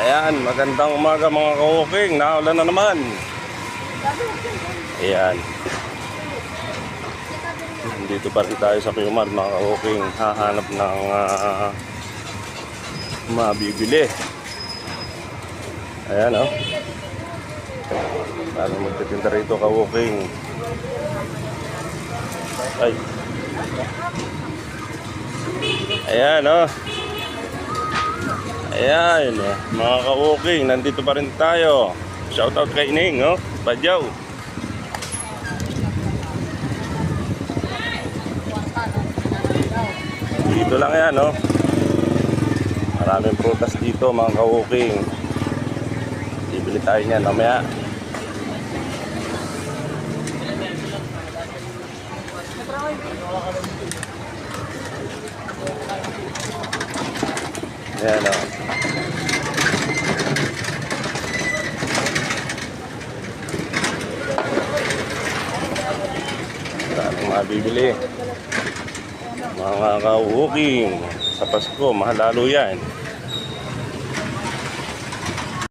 Ayan, magandang umaga mga ka-walking. Naulan na naman. Ayan. Dito pa rin tayo sa Qumar mga ka-walking. Hahanap ng mabibili. Ayan o. Paano magtitinda rito ka-walking. Ay. Ayan o. Ayan, mga ka-walking, nandito pa rin tayo. Shoutout kay Ining, oh, Badyaw. Dito lang yan, oh. Maraming prutas dito, mga ka-walking. Bibili tayo niyan mamaya. Ayan, oh. Maraming mabibili. Mga ka-walking. Sa Pasko, mahal lalo yan.